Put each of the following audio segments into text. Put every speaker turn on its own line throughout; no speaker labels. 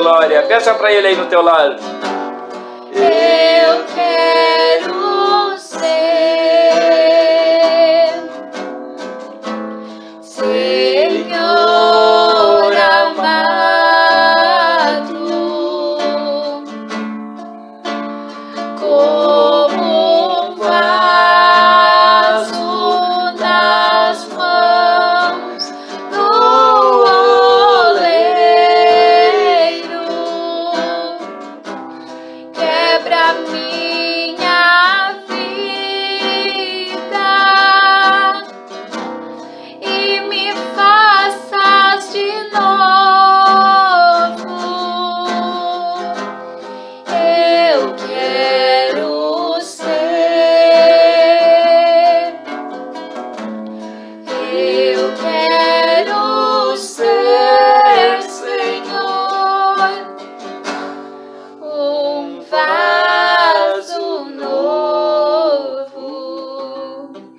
glória. Peça para ele aí no teu lado.
Eu quero ser Senhor amado, como um vaso nas mãos do oleiro. Quebra minha vida e me faças de novo. Eu quero ser, eu quero ser, Senhor, um vaso novo.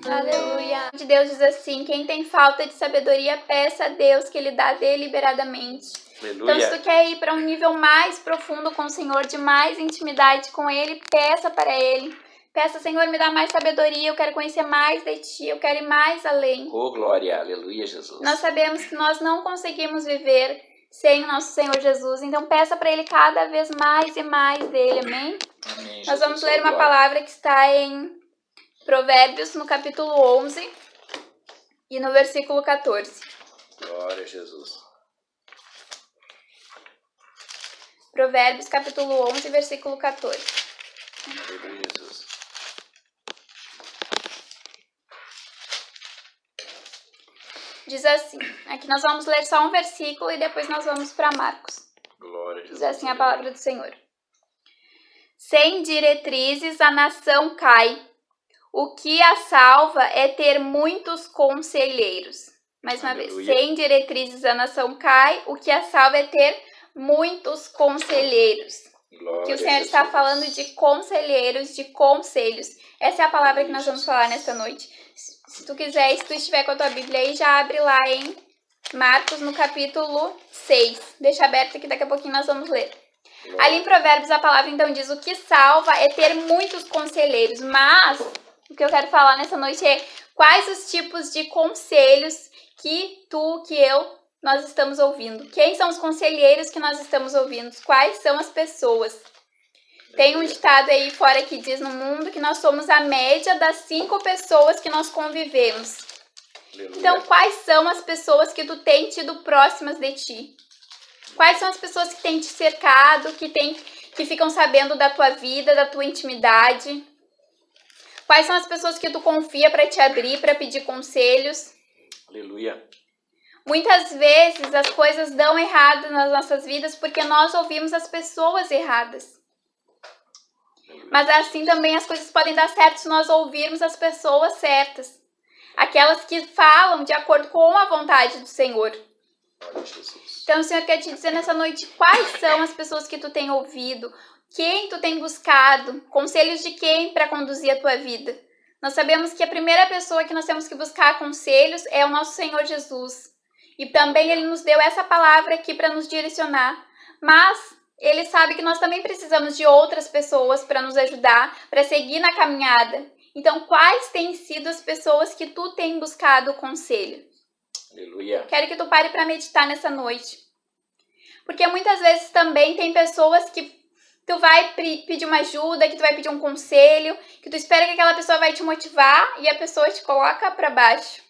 Aleluia. De Deus diz assim: quem tem falta de sabedoria, peça a Deus que Ele dá deliberadamente. Então, se tu quer ir para um nível mais profundo com o Senhor, de mais intimidade com Ele, peça para Ele. Peça, Senhor, me dá mais sabedoria, eu quero conhecer mais de Ti, eu quero ir mais além.
Oh, glória, aleluia, Jesus.
Nós sabemos que nós não conseguimos viver sem o nosso Senhor Jesus, então peça para Ele cada vez mais e mais dele, amém?
Amém,
Nós vamos
Jesus,
ler uma
glória.
palavra que está em Provérbios, no capítulo 11 e no versículo 14.
Glória a Jesus.
Provérbios, capítulo 11, versículo 14.
Aleluia, Jesus.
Diz assim, aqui nós vamos ler só um versículo e depois nós vamos para Marcos.
Glória a Jesus.
Diz assim a palavra do Senhor. Sem diretrizes a nação cai. O que a salva é ter muitos conselheiros. Mais uma vez,
Aleluia.
sem diretrizes a nação cai. O que a salva é ter muitos conselheiros.
Glória
Que o
a
Senhor
Jesus.
está falando de conselheiros, de conselhos. Essa é a palavra que nós vamos falar nesta noite. Se tu quiser, se tu estiver com a tua Bíblia aí, já abre lá em Marcos, no capítulo 6. Deixa aberto que daqui a pouquinho nós vamos ler. Ali em Provérbios a palavra então diz: o que salva é ter muitos conselheiros. Mas o que eu quero falar nessa noite é quais os tipos de conselhos que tu, que eu, nós estamos ouvindo. Quem são os conselheiros que nós estamos ouvindo? Quais são as pessoas? Tem um ditado aí fora que diz no mundo que nós somos a média das 5 pessoas que nós convivemos.
Aleluia.
Então, quais são as pessoas que tu tem tido próximas de ti? Quais são as pessoas que têm te cercado, que ficam sabendo da tua vida, da tua intimidade? Quais são as pessoas que tu confia para te abrir, para pedir conselhos?
Aleluia.
Muitas vezes as coisas dão errado nas nossas vidas porque nós ouvimos as pessoas erradas. Mas assim também as coisas podem dar certo se nós ouvirmos as pessoas certas. Aquelas que falam de acordo com a vontade do Senhor.
Glória a Jesus.
Então o Senhor quer te dizer nessa noite quais são as pessoas que tu tem ouvido, quem tu tem buscado, conselhos de quem para conduzir a tua vida. Nós sabemos que a primeira pessoa que nós temos que buscar conselhos é o nosso Senhor Jesus. E também Ele nos deu essa palavra aqui para nos direcionar. Mas Ele sabe que nós também precisamos de outras pessoas para nos ajudar, para seguir na caminhada. Então, quais têm sido as pessoas que tu tem buscado conselho?
Aleluia.
Quero que tu pare para meditar nessa noite. Porque muitas vezes também tem pessoas que tu vai pedir uma ajuda, que tu vai pedir um conselho, que tu espera que aquela pessoa vai te motivar e a pessoa te coloca para baixo.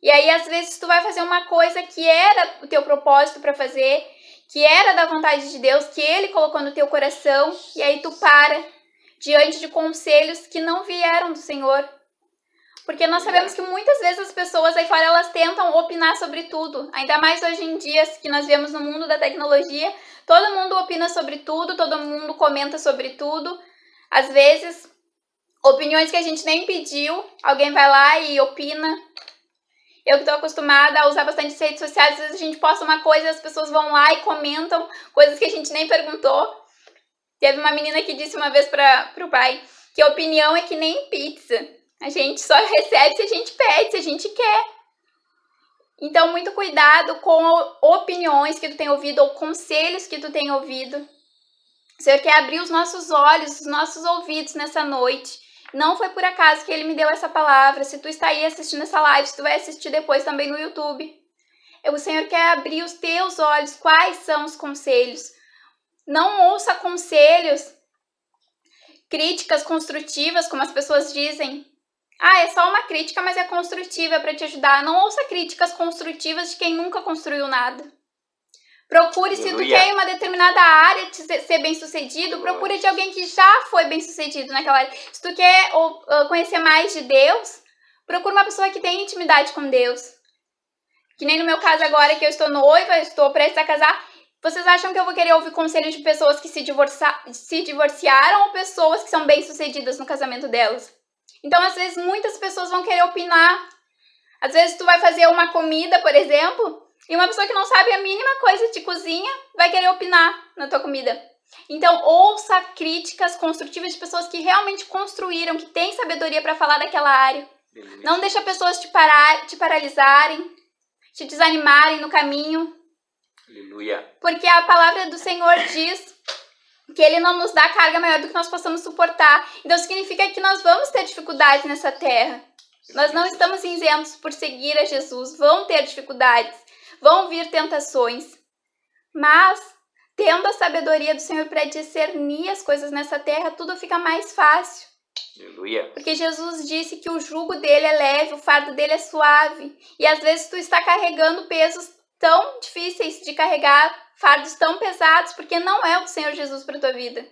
E aí, às vezes, tu vai fazer uma coisa que era o teu propósito para fazer, que era da vontade de Deus, que Ele colocou no teu coração, e aí tu para diante de conselhos que não vieram do Senhor. Porque nós sabemos que muitas vezes as pessoas aí fora, elas tentam opinar sobre tudo. Ainda mais hoje em dia, que nós vemos no mundo da tecnologia, todo mundo opina sobre tudo, todo mundo comenta sobre tudo. Às vezes, opiniões que a gente nem pediu, alguém vai lá e opina. Eu que estou acostumada a usar bastante redes sociais, às vezes a gente posta uma coisa e as pessoas vão lá e comentam coisas que a gente nem perguntou. Teve uma menina que disse uma vez para o pai que a opinião é que nem pizza. A gente só recebe se a gente pede, se a gente quer. Então, muito cuidado com opiniões que tu tem ouvido ou conselhos que tu tem ouvido. O Senhor quer abrir os nossos olhos, os nossos ouvidos nessa noite. Não foi por acaso que Ele me deu essa palavra. Se tu está aí assistindo essa live, se tu vai assistir depois também no YouTube, o Senhor quer abrir os teus olhos. Quais são os conselhos? Não ouça conselhos, críticas construtivas, como as pessoas dizem. É só uma crítica, mas é construtiva para te ajudar. Não ouça críticas construtivas de quem nunca construiu nada. Procure, se tu quer em uma determinada área ser bem-sucedido, procure de alguém que já foi bem-sucedido naquela área. Se tu quer conhecer mais de Deus, procure uma pessoa que tem intimidade com Deus. Que nem no meu caso agora, que eu estou noiva, estou prestes a casar. Vocês acham que eu vou querer ouvir conselhos de pessoas que se divorciaram ou pessoas que são bem-sucedidas no casamento delas? Então, às vezes, muitas pessoas vão querer opinar. Às vezes, tu vai fazer uma comida, por exemplo, e uma pessoa que não sabe a mínima coisa de cozinha vai querer opinar na tua comida. Então, ouça críticas construtivas de pessoas que realmente construíram, que têm sabedoria para falar daquela área. Não deixa pessoas te paralisarem, te desanimarem no caminho.
Aleluia.
Porque a palavra do Senhor diz que Ele não nos dá carga maior do que nós possamos suportar. Então significa que nós vamos ter dificuldades nessa terra. Nós não estamos isentos por seguir a Jesus. Vão ter dificuldades, vão vir tentações. Mas, tendo a sabedoria do Senhor para discernir as coisas nessa terra, tudo fica mais fácil.
Aleluia.
Porque Jesus disse que o jugo dele é leve, o fardo dele é suave. E às vezes tu está carregando pesos tão difíceis de carregar, fardos tão pesados, porque não é o Senhor Jesus para tua vida.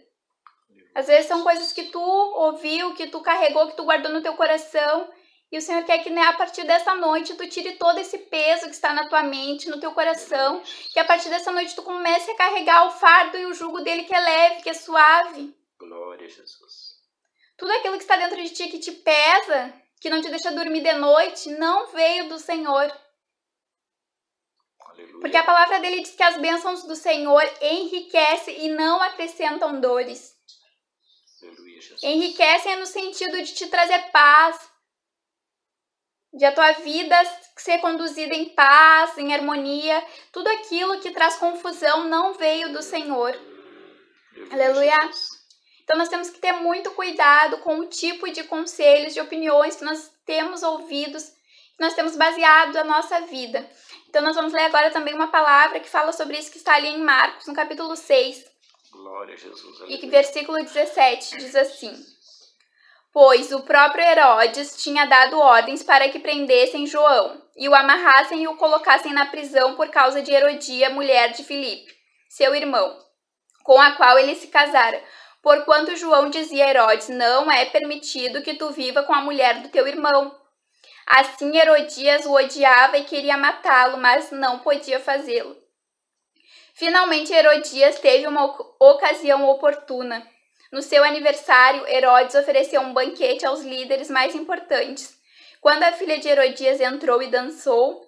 Às vezes são coisas que tu ouviu, que tu carregou, que tu guardou no teu coração, e o Senhor quer que, né, a partir dessa noite tu tire todo esse peso que está na tua mente, no teu coração, que a partir dessa noite tu comece a carregar o fardo e o jugo dele que é leve, que é suave.
Glória a Jesus.
Tudo aquilo que está dentro de ti que te pesa, que não te deixa dormir de noite, não veio do Senhor. Porque a palavra dele diz que as bênçãos do Senhor enriquecem e não acrescentam dores. Enriquecem no sentido de te trazer paz, de a tua vida ser conduzida em paz, em harmonia. Tudo aquilo que traz confusão não veio do Senhor. Aleluia. Então nós temos que ter muito cuidado com o tipo de conselhos, de opiniões que nós temos ouvidos, que nós temos baseado a nossa vida. Então nós vamos ler agora também uma palavra que fala sobre isso, que está ali em Marcos, no capítulo 6.
Glória a Jesus.
E versículo 17 diz assim: Pois o próprio Herodes tinha dado ordens para que prendessem João, e o amarrassem e o colocassem na prisão por causa de Herodia, mulher de Filipe, seu irmão, com a qual ele se casara. Porquanto João dizia a Herodes: Não é permitido que tu viva com a mulher do teu irmão. Assim Herodias o odiava e queria matá-lo, mas não podia fazê-lo. Finalmente Herodias teve uma ocasião oportuna. No seu aniversário, Herodes ofereceu um banquete aos líderes mais importantes. Quando a filha de Herodias entrou e dançou,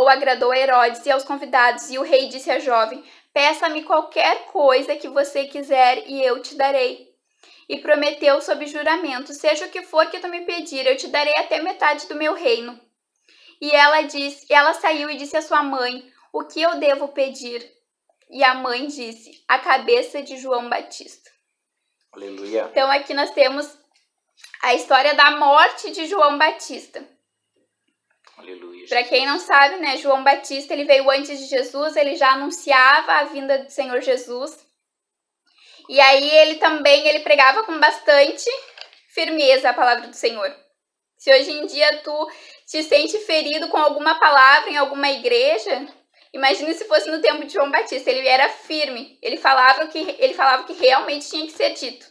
agradou a Herodes e aos convidados, e o rei disse à jovem: Peça-me qualquer coisa que você quiser e eu te darei. E prometeu sob juramento: Seja o que for que tu me pedir, eu te darei até metade do meu reino. E ela saiu e disse à sua mãe: O que eu devo pedir? E a mãe disse: A cabeça de João Batista.
Aleluia.
Então aqui nós temos a história da morte de João Batista.
Aleluia.
Para quem não sabe, né, João Batista, ele veio antes de Jesus, ele já anunciava a vinda do Senhor Jesus. E aí ele pregava com bastante firmeza a palavra do Senhor. Se hoje em dia tu te sente ferido com alguma palavra em alguma igreja, imagine se fosse no tempo de João Batista. Ele era firme, ele falava o que realmente tinha que ser dito.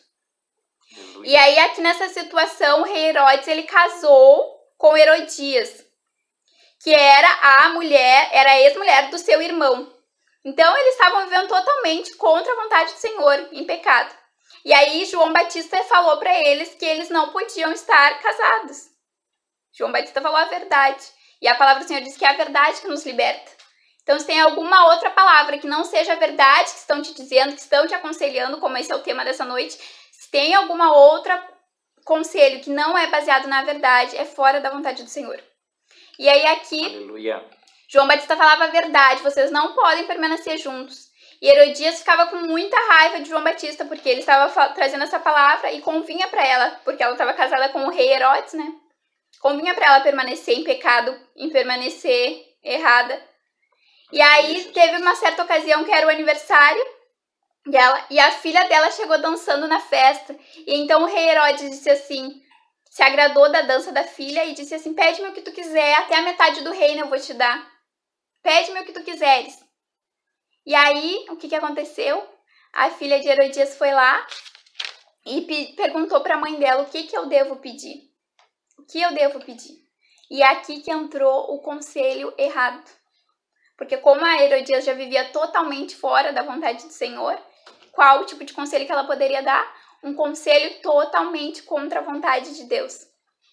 E aí aqui nessa situação, o rei Herodes, ele casou com Herodias, que era a ex-mulher do seu irmão. Então, eles estavam vivendo totalmente contra a vontade do Senhor, em pecado. E aí, João Batista falou para eles que eles não podiam estar casados. João Batista falou a verdade. E a palavra do Senhor diz que é a verdade que nos liberta. Então, se tem alguma outra palavra que não seja a verdade que estão te dizendo, que estão te aconselhando, como esse é o tema dessa noite, se tem alguma outra conselho que não é baseado na verdade, é fora da vontade do Senhor. E aí aqui,
Aleluia.
João Batista falava a verdade, vocês não podem permanecer juntos. E Herodias ficava com muita raiva de João Batista, porque ele estava trazendo essa palavra e convinha para ela, porque ela estava casada com o rei Herodes, né? Convinha para ela permanecer em pecado, em permanecer errada. E aí teve uma certa ocasião que era o aniversário dela, e a filha dela chegou dançando na festa. E então o rei Herodes disse assim, se agradou da dança da filha e disse assim, pede-me o que tu quiser, até a metade do reino eu vou te dar. Pede-me o que tu quiseres. E aí, o que aconteceu? A filha de Herodias foi lá e perguntou para a mãe dela o que eu devo pedir. O que eu devo pedir? E é aqui que entrou o conselho errado. Porque como a Herodias já vivia totalmente fora da vontade do Senhor, qual o tipo de conselho que ela poderia dar? Um conselho totalmente contra a vontade de Deus.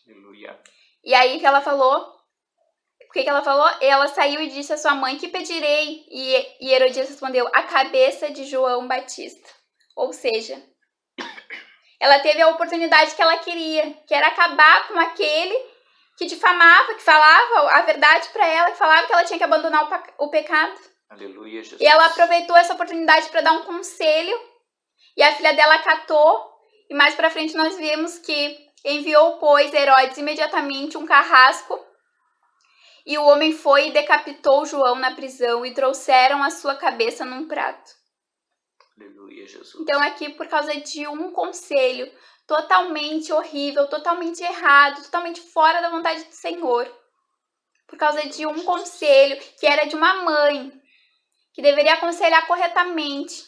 Aleluia.
E aí que ela falou... O que ela falou? Ela saiu e disse à sua mãe, que pedirei? E Herodias respondeu, a cabeça de João Batista. Ou seja, ela teve a oportunidade que ela queria, que era acabar com aquele que difamava, que falava a verdade para ela, que falava que ela tinha que abandonar o pecado.
Aleluia, Jesus.
E ela aproveitou essa oportunidade para dar um conselho, e a filha dela acatou, e mais para frente nós vimos que enviou, pois, Herodes imediatamente um carrasco, e o homem foi e decapitou João na prisão e trouxeram a sua cabeça num prato.
Aleluia, Jesus.
Então aqui por causa de um conselho totalmente horrível, totalmente errado, totalmente fora da vontade do Senhor. Por causa de um conselho que era de uma mãe, que deveria aconselhar corretamente.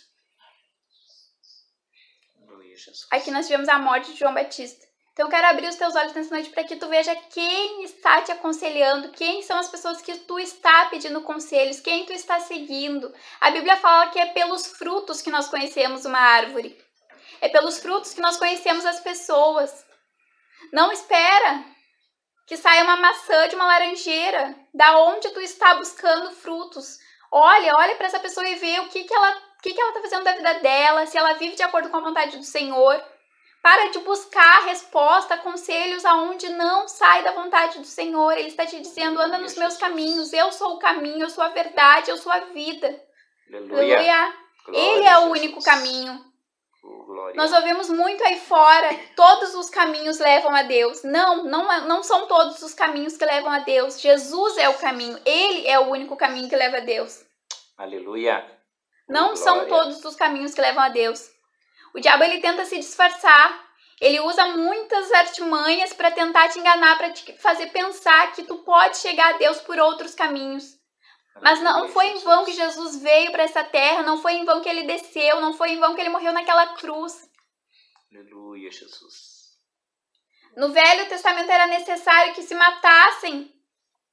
Aleluia, Jesus.
Aqui nós tivemos a morte de João Batista. Então eu quero abrir os teus olhos nessa noite para que tu veja quem está te aconselhando, quem são as pessoas que tu está pedindo conselhos, quem tu está seguindo. A Bíblia fala que é pelos frutos que nós conhecemos uma árvore. É pelos frutos que nós conhecemos as pessoas. Não espera que saia uma maçã de uma laranjeira. Da onde tu está buscando frutos? Olha para essa pessoa e vê o que ela está fazendo da vida dela, se ela vive de acordo com a vontade do Senhor. Para de buscar resposta, conselhos aonde não sai da vontade do Senhor. Ele está te dizendo, anda nos meus caminhos. Eu sou o caminho, eu sou a verdade, eu sou a vida.
Aleluia.
Aleluia.
Glória
Ele é
a
o
Jesus.
único caminho.
Glória.
Nós ouvimos muito aí fora, todos os caminhos levam a Deus. Não são todos os caminhos que levam a Deus. Jesus é o caminho. Ele é o único caminho que leva a Deus.
Aleluia.
Não são
Glória.
todos os caminhos que levam a Deus. O diabo, ele tenta se disfarçar. Ele usa muitas artimanhas para tentar te enganar, para te fazer pensar que tu pode chegar a Deus por outros caminhos. Mas não
Aleluia,
foi em
Jesus.
vão que Jesus veio para essa terra, não foi em vão que ele desceu, não foi em vão que ele morreu naquela cruz.
Aleluia, Jesus.
No Velho Testamento era necessário que se matassem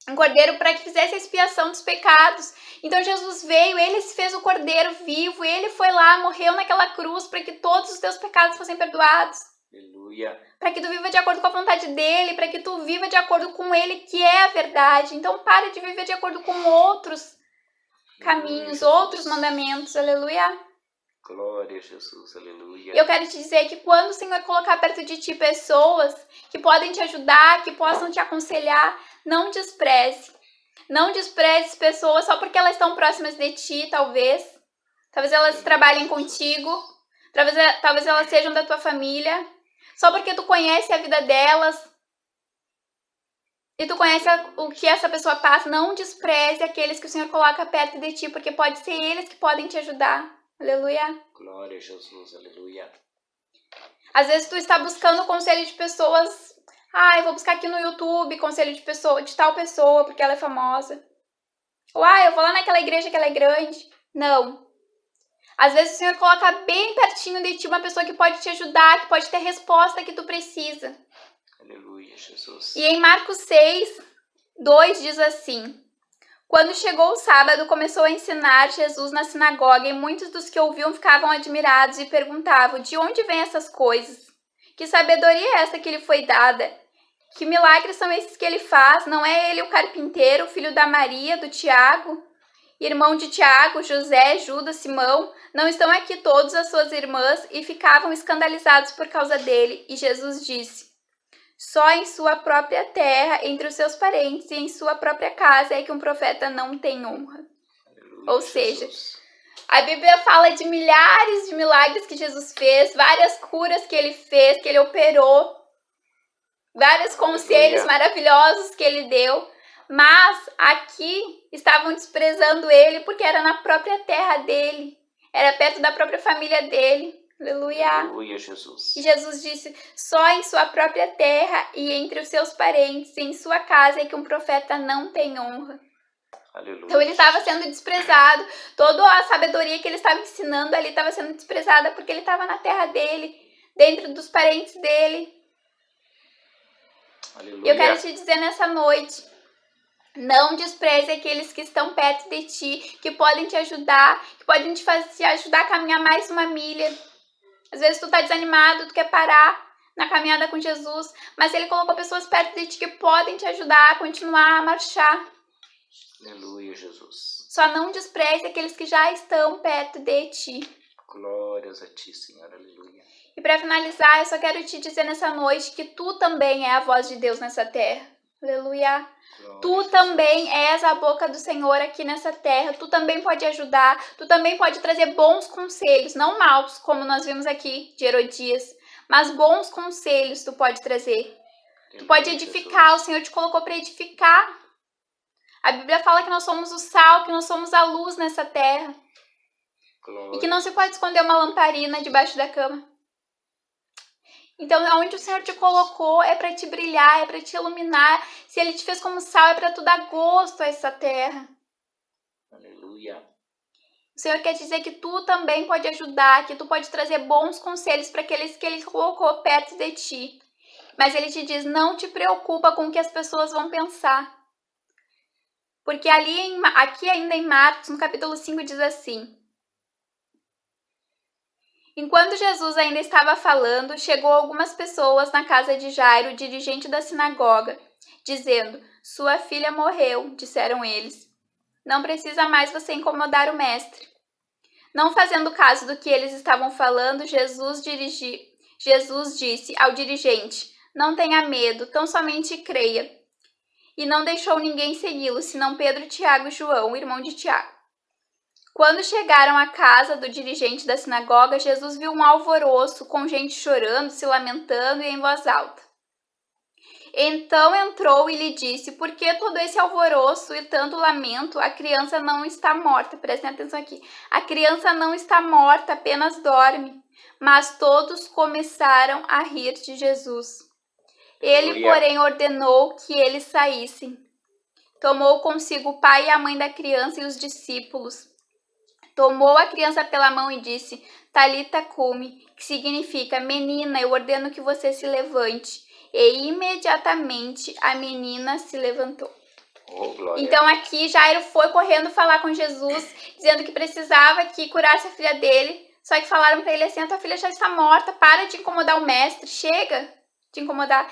um cordeiro para que fizesse a expiação dos pecados. Então Jesus veio, ele se fez o cordeiro vivo, ele foi lá, morreu naquela cruz para que todos os teus pecados fossem perdoados.
Aleluia.
Para que tu viva de acordo com a vontade dele, para que tu viva de acordo com ele, que é a verdade. Então para de viver de acordo com outros caminhos,
Jesus.
outros mandamentos. Aleluia.
Glória a Jesus. Aleluia.
Eu quero te dizer que quando o Senhor colocar perto de ti pessoas que podem te ajudar, que possam te aconselhar, não despreze. Não despreze pessoas só porque elas estão próximas de ti, talvez. Talvez elas trabalhem contigo. Talvez elas sejam da tua família. Só porque tu conhece a vida delas e tu conhece o que essa pessoa passa, não despreze aqueles que o Senhor coloca perto de ti, porque pode ser eles que podem te ajudar. Aleluia.
Glória a Jesus. Aleluia.
Às vezes tu está buscando conselho de pessoas. Eu vou buscar aqui no YouTube conselho de tal pessoa, porque ela é famosa. Ou, eu vou lá naquela igreja que ela é grande. Não. Às vezes o Senhor coloca bem pertinho de ti uma pessoa que pode te ajudar, que pode ter a resposta que tu precisa.
Aleluia, Jesus.
E em Marcos 6:2 diz assim: quando chegou o sábado, começou a ensinar Jesus na sinagoga, e muitos dos que ouviam ficavam admirados e perguntavam, de onde vêm essas coisas? Que sabedoria é essa que lhe foi dada? Que milagres são esses que ele faz? Não é ele o carpinteiro, filho da Maria, do Tiago, irmão de Tiago, José, Judas, Simão? Não estão aqui todas as suas irmãs? E ficavam escandalizados por causa dele. E Jesus disse: Só em sua própria terra, entre os seus parentes e em sua própria casa é que um profeta não tem honra.
Aleluia,
Ou seja,
Jesus.
a Bíblia fala de milhares de milagres que Jesus fez, várias curas que ele fez, que ele operou, vários conselhos maravilhosos que ele deu, mas aqui estavam desprezando ele porque era na própria terra dele, era perto da própria família dele. Aleluia.
Aleluia, Jesus.
E Jesus disse, só em sua própria terra e entre os seus parentes, em sua casa é que um profeta não tem honra.
Aleluia,
Então ele estava
Jesus.
sendo desprezado, toda a sabedoria que ele estava ensinando ali estava sendo desprezada porque ele estava na terra dele, dentro dos parentes dele.
Aleluia.
E eu quero te dizer nessa noite, não despreze aqueles que estão perto de ti, que podem te ajudar, que podem te ajudar a caminhar mais uma milha. Às vezes tu tá desanimado, tu quer parar na caminhada com Jesus, mas ele colocou pessoas perto de ti que podem te ajudar a continuar a marchar.
Aleluia, Jesus.
Só não despreze aqueles que já estão perto de ti.
Glórias a ti, Senhor. Aleluia.
E para finalizar, eu só quero te dizer nessa noite que tu também é a voz de Deus nessa terra. Aleluia.
Glória a
Tu
Jesus.
também és a boca do Senhor aqui nessa terra. Tu também pode ajudar. Tu também pode trazer bons conselhos, não maus, como nós vimos aqui de Herodias, mas bons conselhos tu pode trazer. Tu pode edificar. O Senhor te colocou para edificar. A Bíblia fala que nós somos o sal, que nós somos a luz nessa terra.
Glória
E que não se pode esconder uma lamparina debaixo da cama. Então, onde o Senhor te colocou é para te brilhar, é para te iluminar. Se Ele te fez como sal, é para tu dar gosto a essa terra.
Aleluia.
O Senhor quer dizer que tu também pode ajudar, que tu pode trazer bons conselhos para aqueles que Ele colocou perto de ti. Mas Ele te diz, não te preocupa com o que as pessoas vão pensar. Porque aqui ainda em Marcos, no capítulo 5, diz assim: enquanto Jesus ainda estava falando, chegou algumas pessoas na casa de Jairo, o dirigente da sinagoga, dizendo, sua filha morreu, disseram eles. Não precisa mais você incomodar o mestre. Não fazendo caso do que eles estavam falando, Jesus disse ao dirigente, não tenha medo, tão somente creia. E não deixou ninguém segui-lo, senão Pedro, Tiago e João, o irmão de Tiago. Quando chegaram à casa do dirigente da sinagoga, Jesus viu um alvoroço, com gente chorando, se lamentando e em voz alta. Então entrou e lhe disse, por que todo esse alvoroço e tanto lamento? A criança não está morta, prestem atenção aqui. A criança não está morta, apenas dorme. Mas todos começaram a rir de Jesus. Ele, porém, ordenou que eles saíssem. Tomou consigo o pai e a mãe da criança e os discípulos. Tomou a criança pela mão e disse, Talita cumi, que significa, menina, eu ordeno que você se levante. E imediatamente a menina se levantou.
Oh,
então aqui Jairo foi correndo falar com Jesus, dizendo que precisava que curasse a filha dele. Só que falaram para ele assim, a tua filha já está morta, para de incomodar o mestre, chega de incomodar.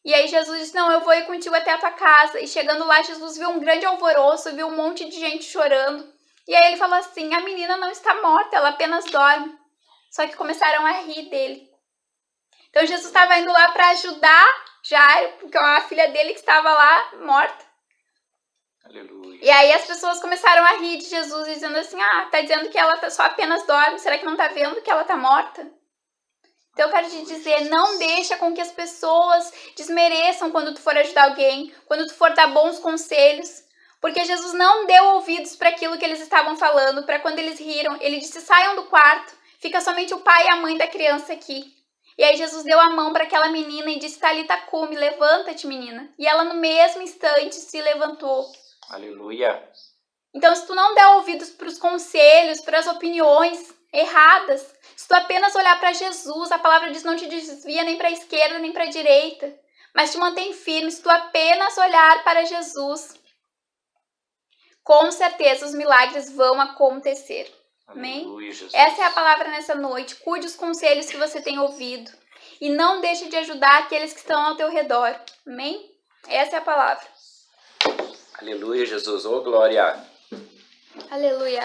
E aí Jesus disse, não, eu vou ir contigo até a tua casa. E chegando lá, Jesus viu um grande alvoroço, viu um monte de gente chorando. E aí ele falou assim, a menina não está morta, ela apenas dorme. Só que começaram a rir dele. Então Jesus estava indo lá para ajudar Jairo, porque a filha dele que estava lá morta.
Aleluia.
E aí as pessoas começaram a rir de Jesus, dizendo assim, tá dizendo que ela só apenas dorme, será que não tá vendo que ela tá morta? Então eu quero te dizer, não deixa com que as pessoas desmereçam quando tu for ajudar alguém, quando tu for dar bons conselhos, porque Jesus não deu ouvidos para aquilo que eles estavam falando, para quando eles riram, ele disse, saiam do quarto, fica somente o pai e a mãe da criança aqui. E aí Jesus deu a mão para aquela menina e disse, Talita cumi, levanta-te, menina. E ela no mesmo instante se levantou.
Aleluia.
Então se tu não der ouvidos para os conselhos, para as opiniões erradas, se tu apenas olhar para Jesus, a palavra diz, não te desvia nem para a esquerda nem para a direita, mas te mantém firme, se tu apenas olhar para Jesus, com certeza os milagres vão acontecer. Amém?
Aleluia, Jesus.
Essa é a palavra nessa noite. Cuide os conselhos que você tem ouvido. E não deixe de ajudar aqueles que estão ao teu redor. Amém? Essa é a palavra.
Aleluia, Jesus. Oh, glória.
Aleluia.